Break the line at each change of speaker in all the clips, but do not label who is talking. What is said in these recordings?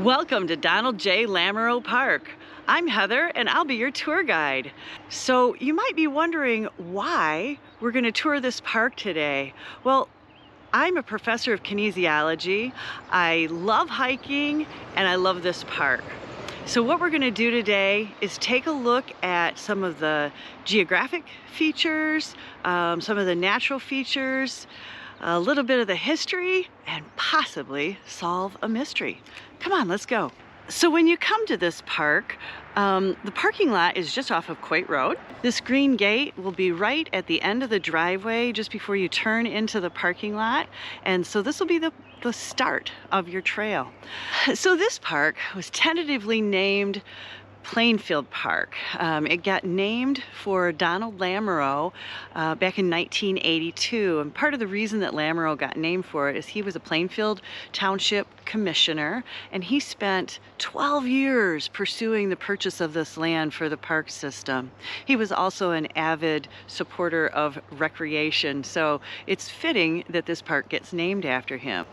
Welcome to Donald J. Lamoreaux Park. I'm Heather and I'll be your tour guide. So you might be wondering why we're going to tour this park today. Well, I'm a professor of kinesiology. I love hiking and I love this park. So what we're going to do today is take a look at some of the geographic features, some of the natural features, a little bit of the history, and possibly solve a mystery. Come on, let's go. So when you come to this park, the parking lot is just off of Quaid Road. This green gate will be right at the end of the driveway just before you turn into the parking lot. And so this will be the start of your trail. So this park was tentatively named Plainfield Park. It got named for Donald Lamoreaux back in 1982, and part of the reason that Lamoreaux got named for it is he was a Plainfield Township commissioner, and he spent 12 years pursuing the purchase of this land for the park system. He was also an avid supporter of recreation, so it's fitting that this park gets named after him.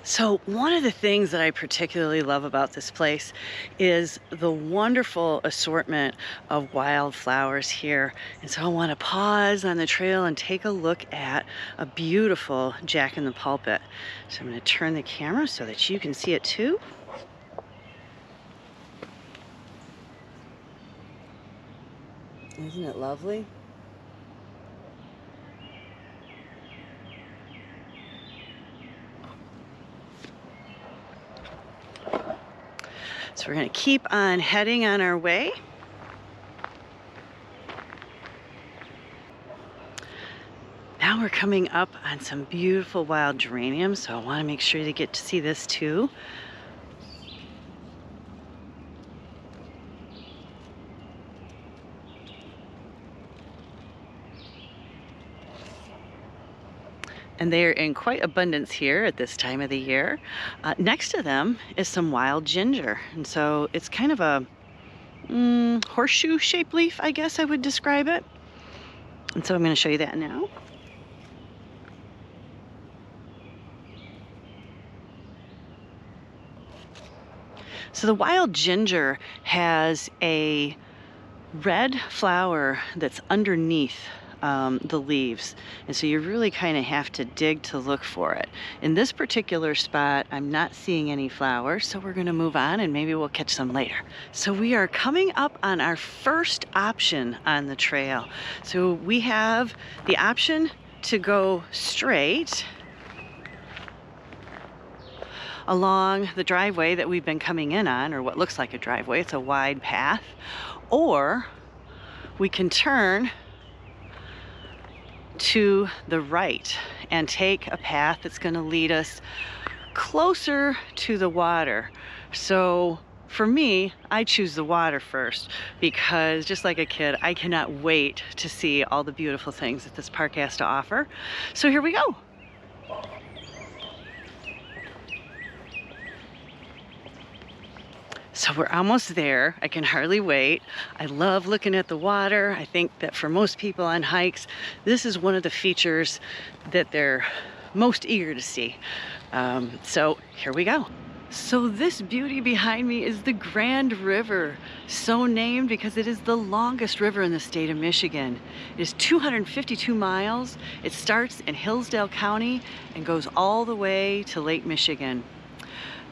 So one of the things that I particularly love about this place is the wonderful assortment of wildflowers here. And so I want to pause on the trail and take a look at a beautiful jack-in-the-pulpit. So I'm going to turn the camera so that you can see it too. Isn't it lovely? So we're going to keep on heading on our way. Now we're coming up on some beautiful wild geraniums, so I want to make sure you get to see this too. And they are in quite abundance here at this time of the year. Next to them is some wild ginger. And so it's kind of a horseshoe-shaped leaf, I guess I would describe it. And so I'm going to show you that now. So the wild ginger has a red flower that's underneath the leaves, and so you really kind of have to dig to look for it. In this particular spot, I'm not seeing any flowers, so we're going to move on and maybe we'll catch some later. So we are coming up on our first option on the trail. So we have the option to go straight along the driveway that we've been coming in on, or what looks like a driveway. It's a wide path. Or we can turn to the right and take a path that's going to lead us closer to the water. So for me, I choose the water first because, just like a kid, I cannot wait to see all the beautiful things that this park has to offer. So here we go. So we're almost there. I can hardly wait. I love looking at the water. I think that for most people on hikes, this is one of the features that they're most eager to see. So here we go. So this beauty behind me is the Grand River, so named because it is the longest river in the state of Michigan. It is 252 miles. It starts in Hillsdale County and goes all the way to Lake Michigan.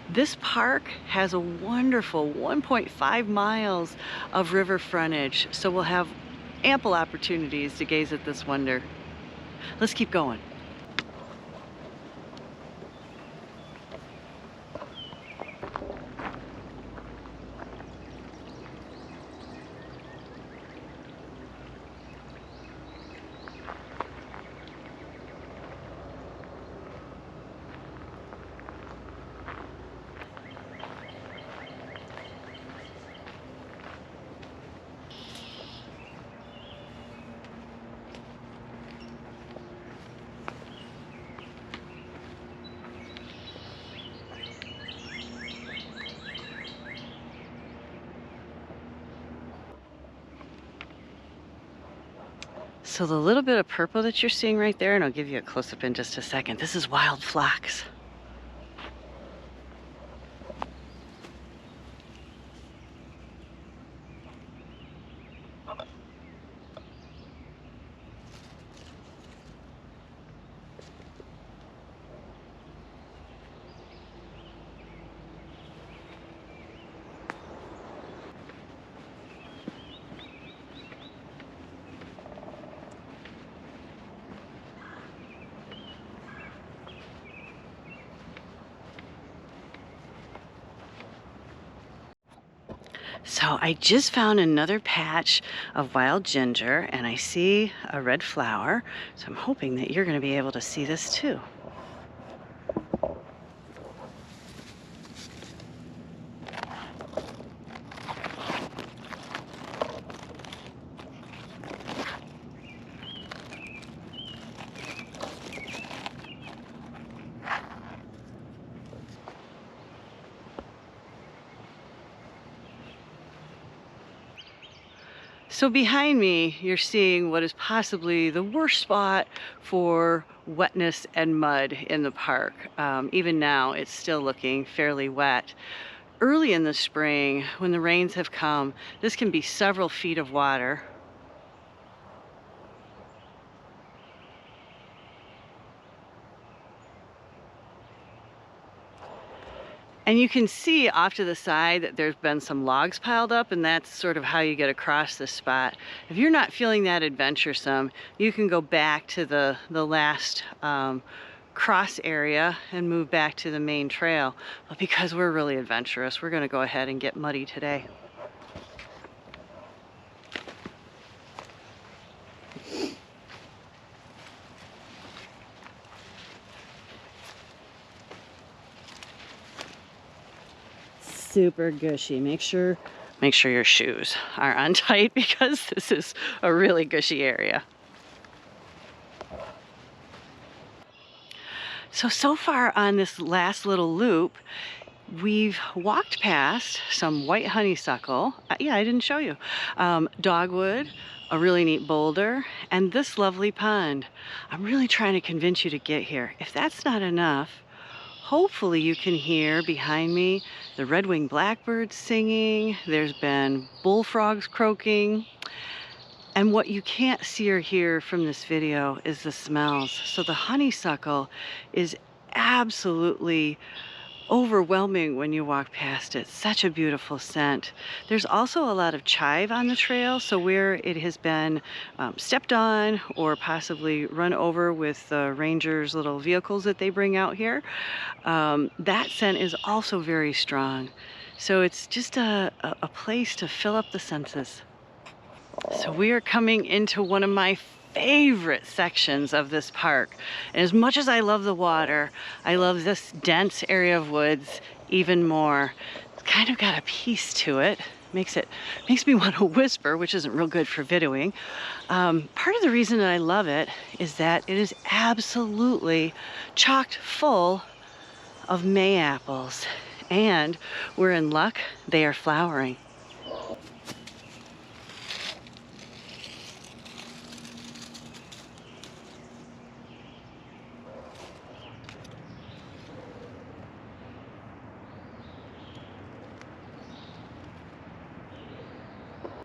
This park has a wonderful 1.5 miles of river frontage, so we'll have ample opportunities to gaze at this wonder. Let's keep going. So the little bit of purple that you're seeing right there, and I'll give you a close-up in just a second, this is wild phlox. So I just found another patch of wild ginger, and I see a red flower. So I'm hoping that you're going to be able to see this too. So behind me, you're seeing what is possibly the worst spot for wetness and mud in the park. Even now, it's still looking fairly wet. Early in the spring, when the rains have come, this can be several feet of water. And you can see off to the side that there's been some logs piled up, and that's sort of how you get across this spot. If you're not feeling that adventuresome, you can go back to the last cross area and move back to the main trail. But because we're really adventurous, we're gonna go ahead and get muddy today. Super gushy. Make sure your shoes are on tight because this is a really gushy area. So far on this last little loop, we've walked past some white honeysuckle. Yeah, I didn't show you. Dogwood, a really neat boulder, and this lovely pond. I'm really trying to convince you to get here. If that's not enough, hopefully you can hear behind me the red-winged blackbirds singing. There's been bullfrogs croaking. And what you can't see or hear from this video is the smells. So the honeysuckle is absolutely overwhelming when you walk past it. Such a beautiful scent. There's also a lot of chive on the trail, so where it has been stepped on or possibly run over with the rangers' little vehicles that they bring out here, that scent is also very strong. So it's just a place to fill up the senses. So we are coming into one of my favorite sections of this park. And as much as I love the water, I love this dense area of woods even more. It's kind of got a peace to it. Makes me want to whisper, which isn't real good for videoing. Part of the reason that I love it is that it is absolutely chocked full of May apples. And we're in luck, they are flowering.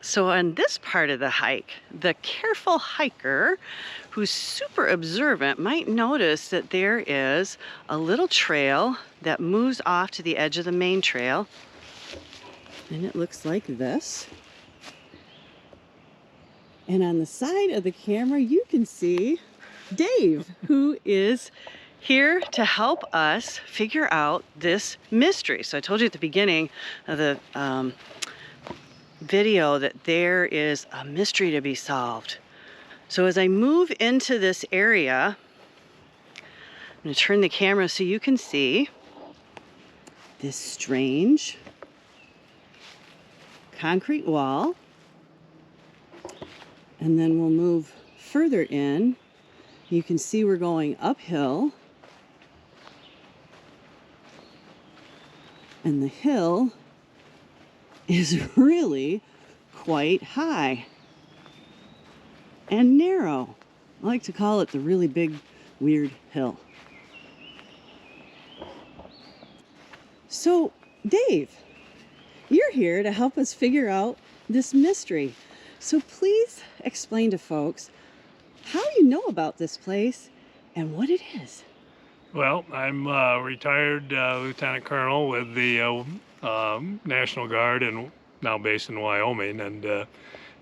So on this part of the hike, the careful hiker who's super observant might notice that there is a little trail that moves off to the edge of the main trail. And it looks like this. And on the side of the camera, you can see Dave, who is here to help us figure out this mystery. So I told you at the beginning of the video that there is a mystery to be solved. So as I move into this area, I'm going to turn the camera so you can see this strange concrete wall, and then we'll move further in. You can see we're going uphill, and the hill is really quite high and narrow. I like to call it the really big, weird hill. So, Dave, you're here to help us figure out this mystery. So please explain to folks how you know about this place and what it is.
Well, I'm a retired lieutenant colonel with the National Guard and now based in Wyoming, and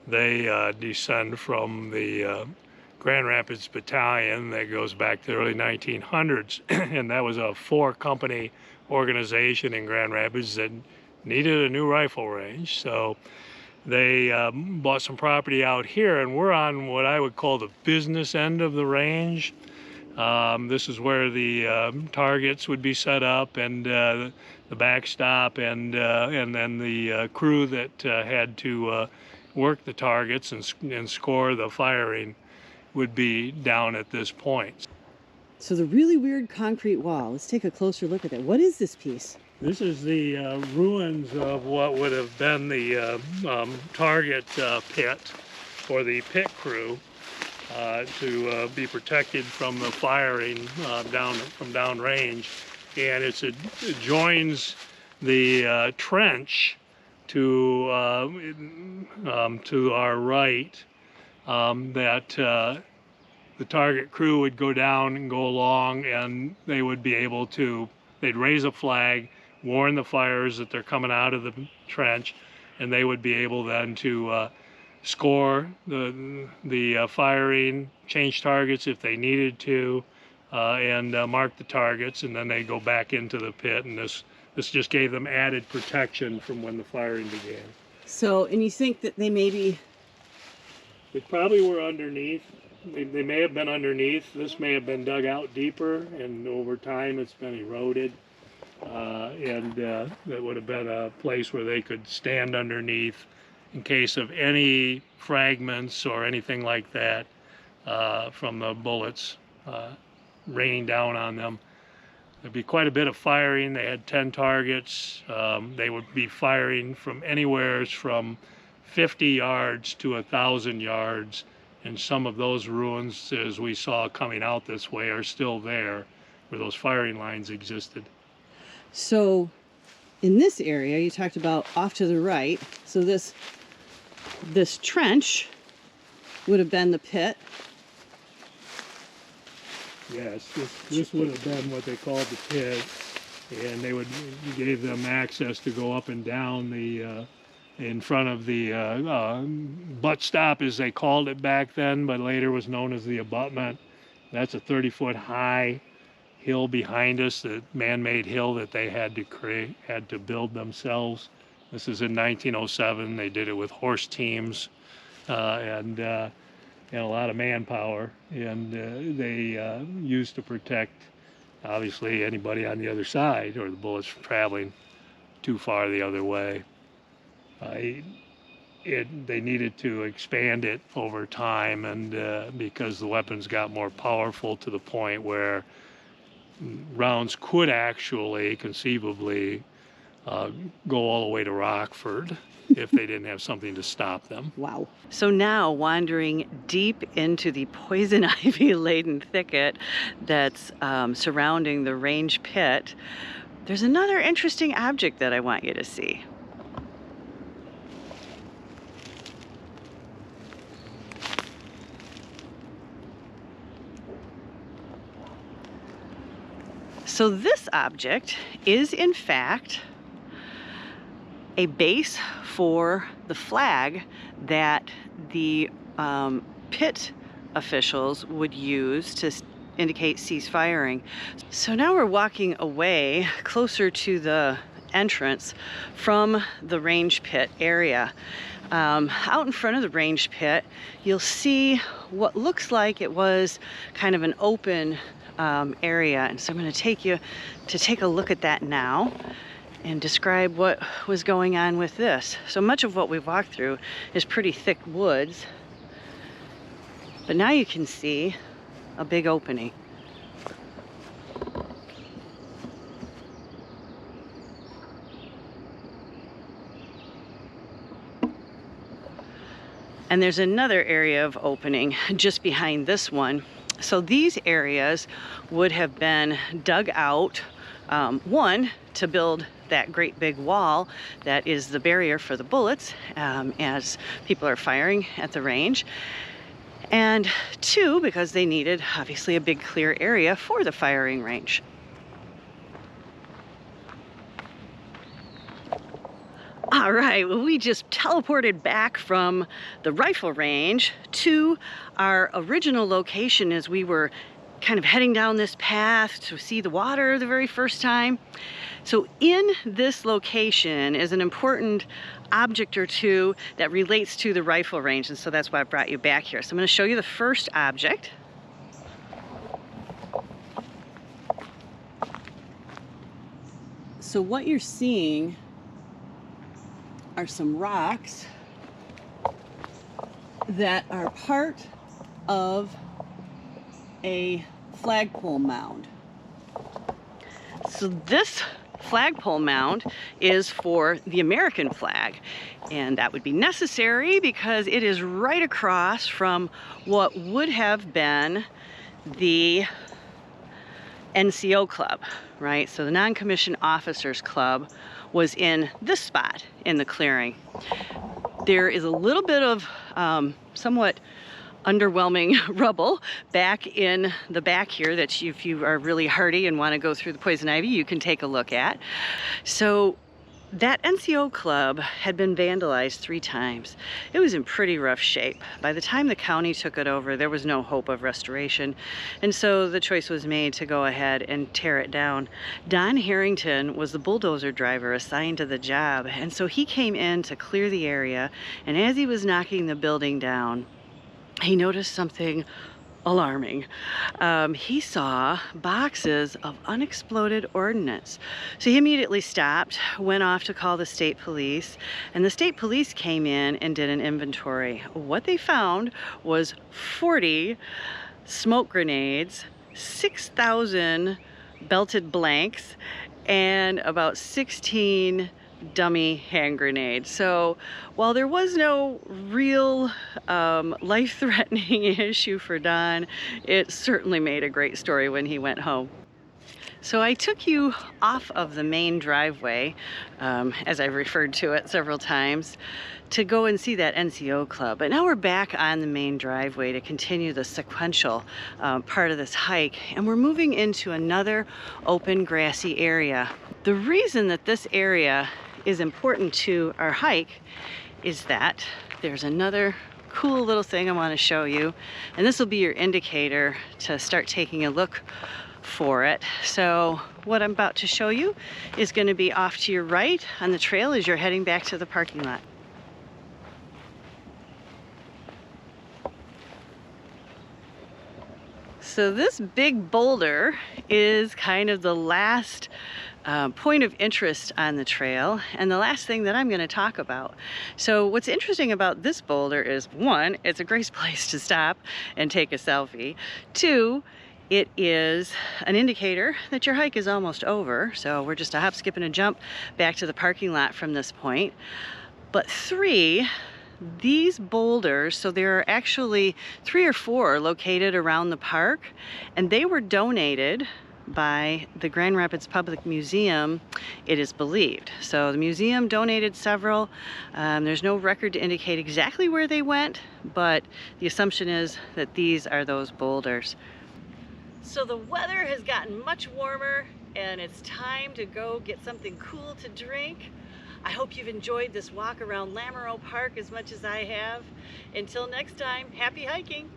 they descend from the Grand Rapids Battalion that goes back to the early 1900s, and that was a 4-company organization in Grand Rapids that needed a new rifle range. So they bought some property out here, and we're on what I would call the business end of the range. This is where the targets would be set up, and the backstop, and then the crew that had to work the targets and score the firing would be down at this point.
So the really weird concrete wall, let's take a closer look at that. What is this piece?
This is the ruins of what would have been the target pit for the pit crew to be protected from the firing downrange. And it joins the trench to our right, that the target crew would go down and go along, and they would be able to, they'd raise a flag, warn the fires that they're coming out of the trench, and they would be able then to score the firing, change targets if they needed to, and mark the targets, and then they go back into the pit. And this just gave them added protection from when the firing began.
So, and you think that they maybe...
They probably were underneath. They may have been underneath. This may have been dug out deeper, and over time it's been eroded. And that would have been a place where they could stand underneath in case of any fragments or anything like that from the bullets raining down on them. There'd be quite a bit of firing. They had 10 targets. They would be firing from anywhere from 50 yards to 1,000 yards. And some of those ruins, as we saw coming out this way, are still there where those firing lines existed.
So in this area, you talked about off to the right, so this trench would have been the pit.
Yes, this would have been what they called the pit, and they gave them access to go up and down the in front of the butt stop, as they called it back then, but later was known as the abutment. That's a 30-foot high hill behind us, the man-made hill that they had to build themselves. This is in 1907. They did it with horse teams and a lot of manpower, and they used to protect, obviously, anybody on the other side or the bullets from traveling too far the other way. They needed to expand it over time, and because the weapons got more powerful to the point where rounds could actually, conceivably, go all the way to Rockford if they didn't have something to stop them.
Wow. So now, wandering deep into the poison ivy-laden thicket that's surrounding the range pit, there's another interesting object that I want you to see. So this object is in fact a base for the flag that the pit officials would use to indicate cease firing. So now we're walking away closer to the entrance from the range pit area. Out in front of the range pit, you'll see what looks like it was kind of an open area, and so I'm going to take you to take a look at that now and describe what was going on with this. So much of what we've walked through is pretty thick woods, but now you can see a big opening. And there's another area of opening just behind this one. So these areas would have been dug out, one, to build that great big wall that is the barrier for the bullets as people are firing at the range, and two, because they needed obviously a big clear area for the firing range. All right, well, we just teleported back from the rifle range to our original location as we were kind of heading down this path to see the water the very first time. So in this location is an important object or two that relates to the rifle range, and so that's why I brought you back here. So I'm going to show you the first object. So what you're seeing are some rocks that are part of a flagpole mound. So this flagpole mound is for the American flag, and that would be necessary because it is right across from what would have been the NCO club, right? So the non-commissioned officers club was in this spot in the clearing. There is a little bit of somewhat underwhelming rubble back in the back here that if you are really hardy and want to go through the poison ivy, you can take a look at. So that NCO club had been vandalized 3 times. It was in pretty rough shape. By the time the county took it over, there was no hope of restoration, and so the choice was made to go ahead and tear it down. Don Harrington was the bulldozer driver assigned to the job, and so he came in to clear the area, and as he was knocking the building down, he noticed something alarming. He saw boxes of unexploded ordnance. So he immediately stopped, went off to call the state police, and the state police came in and did an inventory. What they found was 40 smoke grenades, 6,000 belted blanks, and about 16 dummy hand grenades. So while there was no real life-threatening issue for Don, it certainly made a great story when he went home. So I took you off of the main driveway, as I've referred to it several times, to go and see that NCO club. But now we're back on the main driveway to continue the sequential part of this hike, and we're moving into another open grassy area. The reason that this area is important to our hike is that there's another cool little thing I want to show you, and this will be your indicator to start taking a look for it. So what I'm about to show you is going to be off to your right on the trail as you're heading back to the parking lot. So this big boulder is kind of the last point of interest on the trail, and the last thing that I'm going to talk about. So what's interesting about this boulder is, 1, it's a great place to stop and take a selfie. 2, it is an indicator that your hike is almost over, so we're just a hop, skip, and a jump back to the parking lot from this point. But 3, these boulders, so there are actually 3 or 4 located around the park, and they were donated by the Grand Rapids Public Museum, it is believed. So the museum donated several. There's no record to indicate exactly where they went, but the assumption is that these are those boulders. So the weather has gotten much warmer, and it's time to go get something cool to drink. I hope you've enjoyed this walk around Lamoreaux Park as much as I have. Until next time, happy hiking!